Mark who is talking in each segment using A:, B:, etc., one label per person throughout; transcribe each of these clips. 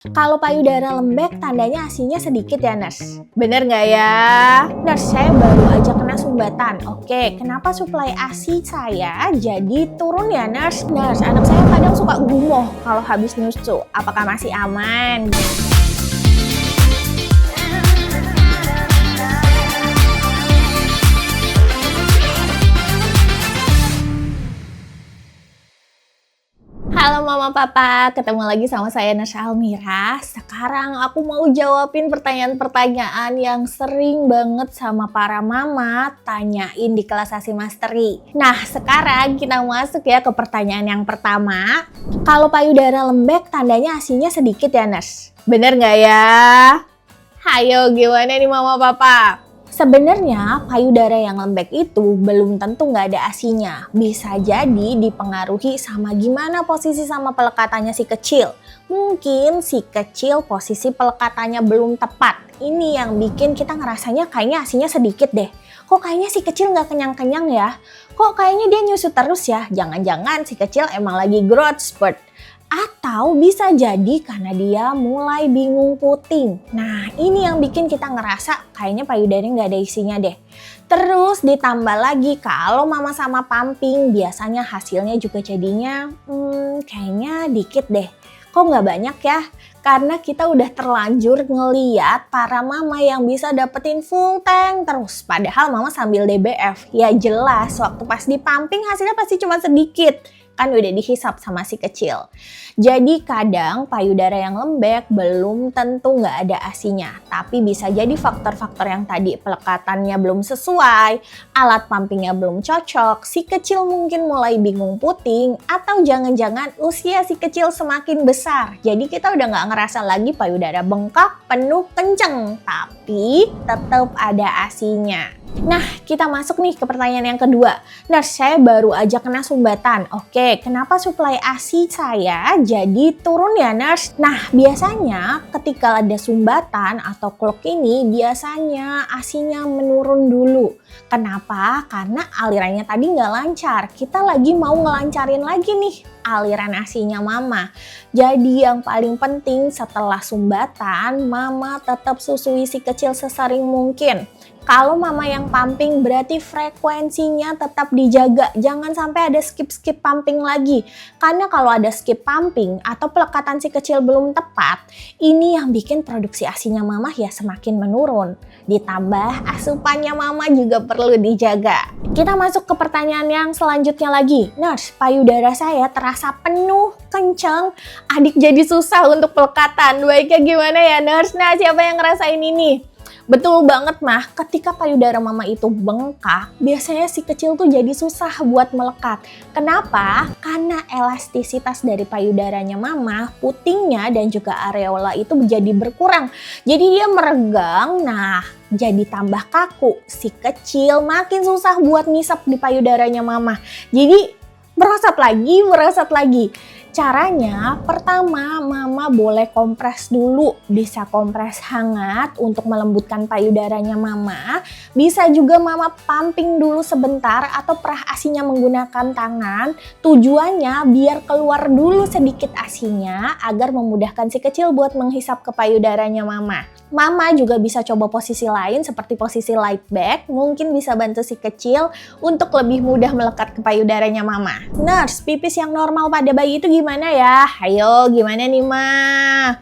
A: Kalau payudara lembek, tandanya ASINya sedikit ya, Nurse? Bener nggak ya? Nurse, saya baru aja kena sumbatan. Oke, kenapa suplai ASI saya jadi turun ya, Nurse? Nurse, anak saya kadang suka gumoh kalau habis nyusu. Apakah masih aman? Halo Mama Papa, ketemu lagi sama saya Nurse Almira. Sekarang aku mau jawabin pertanyaan-pertanyaan yang sering banget sama para mama tanyain di kelas ASI Mastery. Nah, sekarang kita masuk ya ke pertanyaan yang pertama. Kalau payudara lembek, tandanya ASINya sedikit ya, Nurse? Bener nggak ya? Hayo, gimana nih Mama Papa? Sebenarnya payudara yang lembek itu belum tentu nggak ada ASINya. Bisa jadi dipengaruhi sama gimana posisi sama pelekatannya si kecil. Mungkin si kecil posisi pelekatannya belum tepat. Ini yang bikin kita ngerasanya kayaknya ASINya sedikit deh. Kok kayaknya si kecil nggak kenyang-kenyang ya? Kok kayaknya dia nyusu terus ya? Jangan-jangan si kecil emang lagi growth spurt. Atau bisa jadi karena dia mulai bingung puting. Nah, ini yang bikin kita ngerasa kayaknya payudaranya nggak ada isinya deh. Terus ditambah lagi kalau mama sama pumping biasanya hasilnya juga jadinya kayaknya dikit deh. Kok nggak banyak ya? Karena kita udah terlanjur ngeliat para mama yang bisa dapetin full tank terus. Padahal mama sambil DBF. Ya jelas waktu pas di pumping hasilnya pasti cuma sedikit. Kan udah dihisap sama si kecil. Jadi kadang payudara yang lembek belum tentu nggak ada ASINya. Tapi bisa jadi faktor-faktor yang tadi, pelekatannya belum sesuai, alat pumpingnya belum cocok, si kecil mungkin mulai bingung puting, atau jangan-jangan usia si kecil semakin besar. Jadi kita udah nggak ngerasa lagi payudara bengkak, penuh, kenceng. Tapi tetap ada ASINya. Nah, kita masuk nih ke pertanyaan yang kedua. Nurse, saya baru aja kena sumbatan. Oke, kenapa suplai ASI saya jadi turun ya, Nurse? Nah, biasanya ketika ada sumbatan atau clog ini, biasanya ASINya menurun dulu. Kenapa? Karena alirannya tadi nggak lancar. Kita lagi mau ngelancarin lagi nih aliran ASINya mama. Jadi yang paling penting setelah sumbatan, mama tetap susui si kecil sesering mungkin. Kalau mama yang pumping berarti frekuensinya tetap dijaga. Jangan sampai ada skip-skip pumping lagi. Karena kalau ada skip pumping atau pelekatan si kecil belum tepat, ini yang bikin produksi ASINya mama ya semakin menurun. Ditambah asupannya mama juga perlu dijaga. Kita masuk ke pertanyaan yang selanjutnya lagi. Nurse, payudara saya terasa penuh, kenceng, adik jadi susah untuk pelekatan. Baiknya gimana ya, Nurse? Nah, siapa yang ngerasain ini? Betul banget mah, ketika payudara mama itu bengkak, biasanya si kecil tuh jadi susah buat melekat. Kenapa? Karena elastisitas dari payudaranya mama, putingnya dan juga areola itu jadi berkurang. Jadi dia meregang, nah jadi tambah kaku. Si kecil makin susah buat ngisap di payudaranya mama. Jadi merosot lagi. Caranya, pertama mama boleh kompres dulu, bisa kompres hangat untuk melembutkan payudaranya mama, bisa juga mama pumping dulu sebentar atau perah ASINya menggunakan tangan, tujuannya biar keluar dulu sedikit ASINya agar memudahkan si kecil buat menghisap ke payudaranya mama. Mama juga bisa coba posisi lain seperti posisi light back, mungkin bisa bantu si kecil untuk lebih mudah melekat ke payudaranya mama. Nurse, pipis yang normal pada bayi itu gimana ya? Ayo, gimana nih Ma?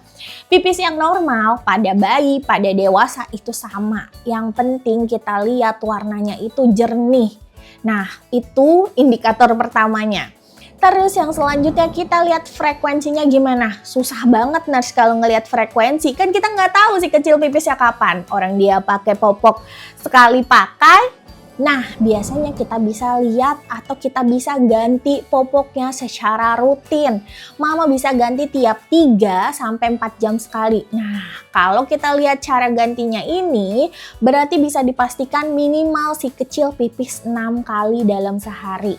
A: Pipis yang normal pada bayi, pada dewasa itu sama. Yang penting kita lihat warnanya itu jernih. Nah, itu indikator pertamanya. Terus yang selanjutnya kita lihat frekuensinya gimana. Susah banget Nurse kalau ngelihat frekuensi. Kan kita nggak tahu si kecil pipisnya kapan. Orang dia pakai popok sekali pakai. Nah, biasanya kita bisa lihat atau kita bisa ganti popoknya secara rutin. Mama bisa ganti tiap 3-4 jam sekali. Nah, kalau kita lihat cara gantinya ini, berarti bisa dipastikan minimal si kecil pipis 6 kali dalam sehari.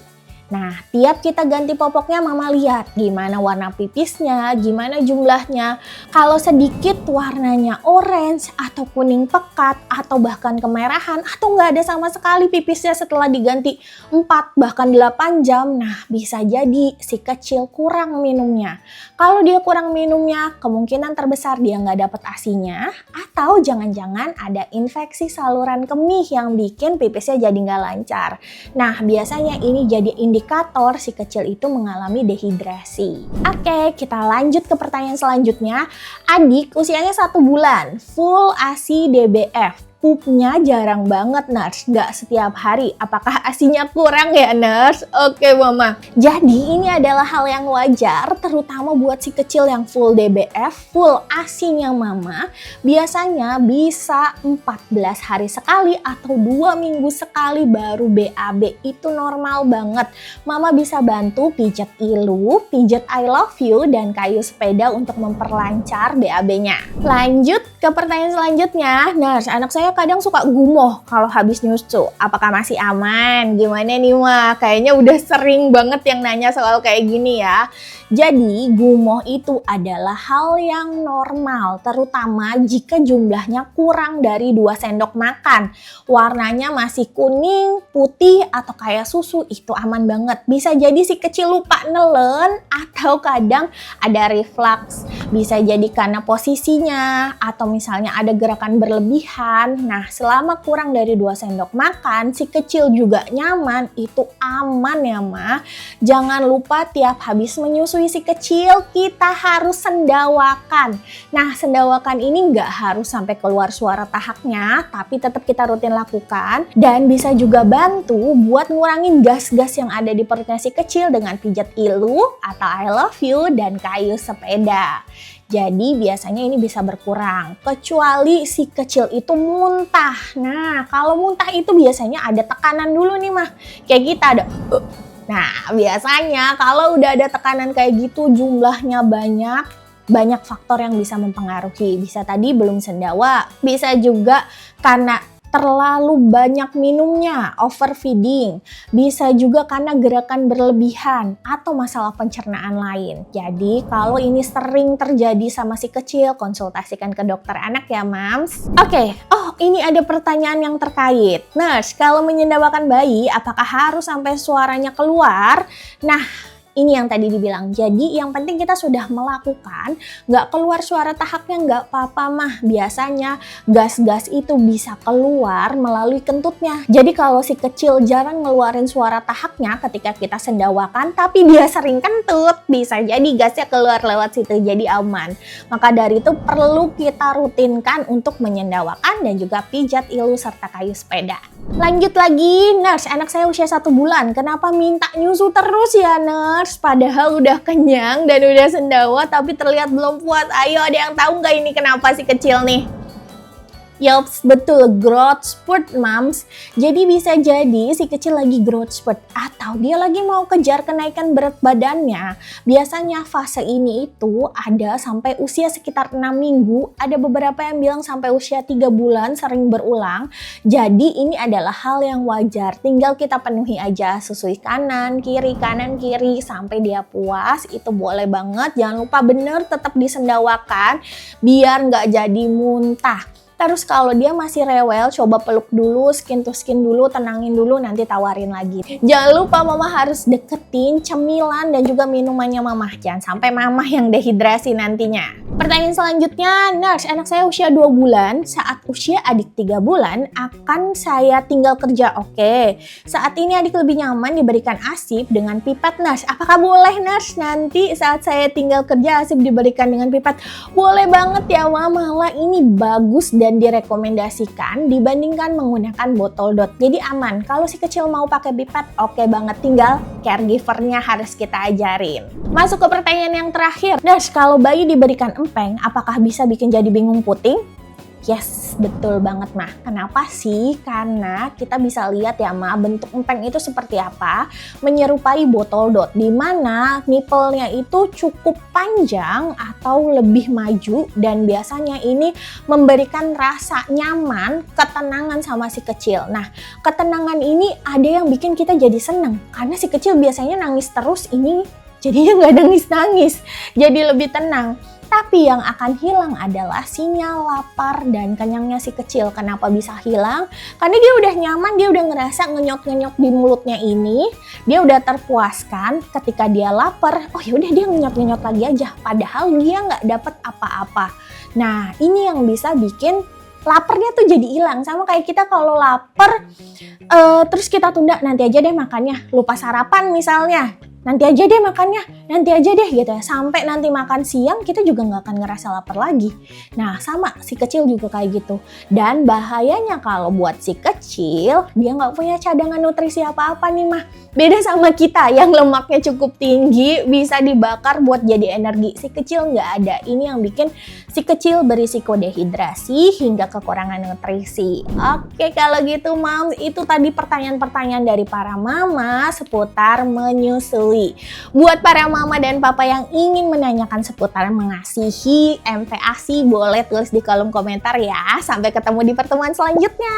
A: Nah, tiap kita ganti popoknya mama lihat gimana warna pipisnya, gimana jumlahnya. Kalau sedikit warnanya orange atau kuning pekat atau bahkan kemerahan atau nggak ada sama sekali pipisnya setelah diganti 4 bahkan 8 jam. Nah, bisa jadi si kecil kurang minumnya. Kalau dia kurang minumnya, kemungkinan terbesar dia nggak dapat ASI-nya atau jangan-jangan ada infeksi saluran kemih yang bikin pipisnya jadi nggak lancar. Nah, biasanya ini jadi indikator si kecil itu mengalami dehidrasi. Oke, kita lanjut ke pertanyaan selanjutnya. Adik usianya 1 bulan, full ASI DBF. Pupnya jarang banget, Nurse. Nggak setiap hari. Apakah ASINya kurang ya, Nurse? Oke, Mama. Jadi ini adalah hal yang wajar, terutama buat si kecil yang full DBF, full ASINya Mama. Biasanya bisa 14 hari sekali atau 2 minggu sekali baru BAB. Itu normal banget. Mama bisa bantu pijat ilu, pijat I love you, dan kayu sepeda untuk memperlancar BAB-nya. Lanjut ke pertanyaan selanjutnya. Nurse, anak saya kadang suka gumoh kalau habis nyusu. Apakah masih aman? Gimana nih, Ma? Kayaknya udah sering banget yang nanya soal kayak gini ya. Jadi, gumoh itu adalah hal yang normal, terutama jika jumlahnya kurang dari 2 sendok makan. Warnanya masih kuning, putih, atau kayak susu, itu aman banget. Bisa jadi si kecil lupa nelen, atau kadang ada reflux. Bisa jadi karena posisinya, atau misalnya ada gerakan berlebihan. Nah, selama kurang dari 2 sendok makan, si kecil juga nyaman, itu aman ya, Ma. Jangan lupa tiap habis menyusui si kecil, kita harus sendawakan. Nah, sendawakan ini nggak harus sampai keluar suara tahaknya, tapi tetap kita rutin lakukan. Dan bisa juga bantu buat ngurangin gas-gas yang ada di perutnya si kecil dengan pijat ilu, atau I love you, dan kayu sepeda. Jadi biasanya ini bisa berkurang, kecuali si kecil itu muntah. Nah, kalau muntah itu biasanya ada tekanan dulu nih, Mah. Kayak kita ada. Nah, biasanya kalau udah ada tekanan kayak gitu, jumlahnya banyak faktor yang bisa mempengaruhi. Bisa tadi belum sendawa, bisa juga karena terlalu banyak minumnya, overfeeding, bisa juga karena gerakan berlebihan atau masalah pencernaan lain. Jadi kalau ini sering terjadi sama si kecil, konsultasikan ke dokter anak ya, Mams. Oke, ini ada pertanyaan yang terkait. Nurse, kalau menyendawakan bayi, apakah harus sampai suaranya keluar? Nah, ini yang tadi dibilang. Jadi yang penting kita sudah melakukan, nggak keluar suara tahaknya nggak apa-apa, Mah. Biasanya gas-gas itu bisa keluar melalui kentutnya. Jadi kalau si kecil jarang ngeluarin suara tahaknya ketika kita sendawakan, tapi dia sering kentut, bisa jadi gasnya keluar lewat situ, jadi aman. Maka dari itu perlu kita rutinkan untuk menyendawakan dan juga pijat ilu serta kayu sepeda. Lanjut lagi, Nurse, anak saya usia 1 bulan. Kenapa minta nyusu terus ya, Nurse? Padahal udah kenyang dan udah sendawa tapi terlihat belum puas. Ayo, ada yang tahu nggak ini kenapa si kecil nih? Yups, betul, growth spurt, Mams. Jadi bisa jadi si kecil lagi growth spurt atau dia lagi mau kejar kenaikan berat badannya. Biasanya fase ini itu ada sampai usia sekitar 6 minggu, ada beberapa yang bilang sampai usia 3 bulan, sering berulang. Jadi ini adalah hal yang wajar, tinggal kita penuhi aja, susui kanan kiri sampai dia puas, itu boleh banget. Jangan lupa bener tetap disendawakan biar nggak jadi muntah. Terus kalau dia masih rewel, coba peluk dulu, skin to skin dulu, tenangin dulu, nanti tawarin lagi. Jangan lupa Mama harus deketin cemilan dan juga minumannya Mama. Jangan sampai Mama yang dehidrasi nantinya. Pertanyaan selanjutnya, Nurse, anak saya usia 2 bulan, saat usia adik 3 bulan, akan saya tinggal kerja, oke. Saat ini adik lebih nyaman diberikan ASIP dengan pipet, Nurse. Apakah boleh, Nurse, nanti saat saya tinggal kerja ASIP diberikan dengan pipet? Boleh banget ya, Mama, malah ini bagus dan direkomendasikan dibandingkan menggunakan botol dot. Jadi aman, kalau si kecil mau pakai pipet, oke banget, tinggal caregivernya harus kita ajarin. Masuk ke pertanyaan yang terakhir, Nurse, kalau bayi diberikan empeng, apakah bisa bikin jadi bingung puting? Yes, betul banget, Mah. Kenapa sih? Karena kita bisa lihat ya, Mah, bentuk empeng itu seperti apa, menyerupai botol dot, di mana nipple-nya itu cukup panjang atau lebih maju, dan biasanya ini memberikan rasa nyaman, ketenangan sama si kecil. Nah, ketenangan ini ada yang bikin kita jadi seneng, karena si kecil biasanya nangis terus, ini jadinya nggak nangis-nangis, jadi lebih tenang. Tapi yang akan hilang adalah sinyal lapar dan kenyangnya si kecil. Kenapa bisa hilang? Karena dia udah nyaman, dia udah ngerasa ngenyok-ngenyok di mulutnya ini. Dia udah terpuaskan. Ketika dia lapar, oh yaudah dia ngenyok-ngenyok lagi aja. Padahal dia nggak dapet apa-apa. Nah, ini yang bisa bikin laparnya tuh jadi hilang. Sama kayak kita kalau lapar, terus kita tunda, nanti aja deh makannya. Lupa sarapan misalnya. Nanti aja deh makannya, nanti aja deh gitu ya. Sampai nanti makan siang kita juga nggak akan ngerasa lapar lagi. Nah sama, si kecil juga kayak gitu. Dan bahayanya kalau buat si kecil, dia nggak punya cadangan nutrisi apa-apa nih mah. Beda sama kita yang lemaknya cukup tinggi, bisa dibakar buat jadi energi. Si kecil nggak ada. Ini yang bikin si kecil berisiko dehidrasi hingga kekurangan nutrisi. Oke kalau gitu Moms, itu tadi pertanyaan-pertanyaan dari para mama seputar menyusui. Buat para mama dan papa yang ingin menanyakan seputar mengasihi MPASI, boleh tulis di kolom komentar ya. Sampai ketemu di pertemuan selanjutnya.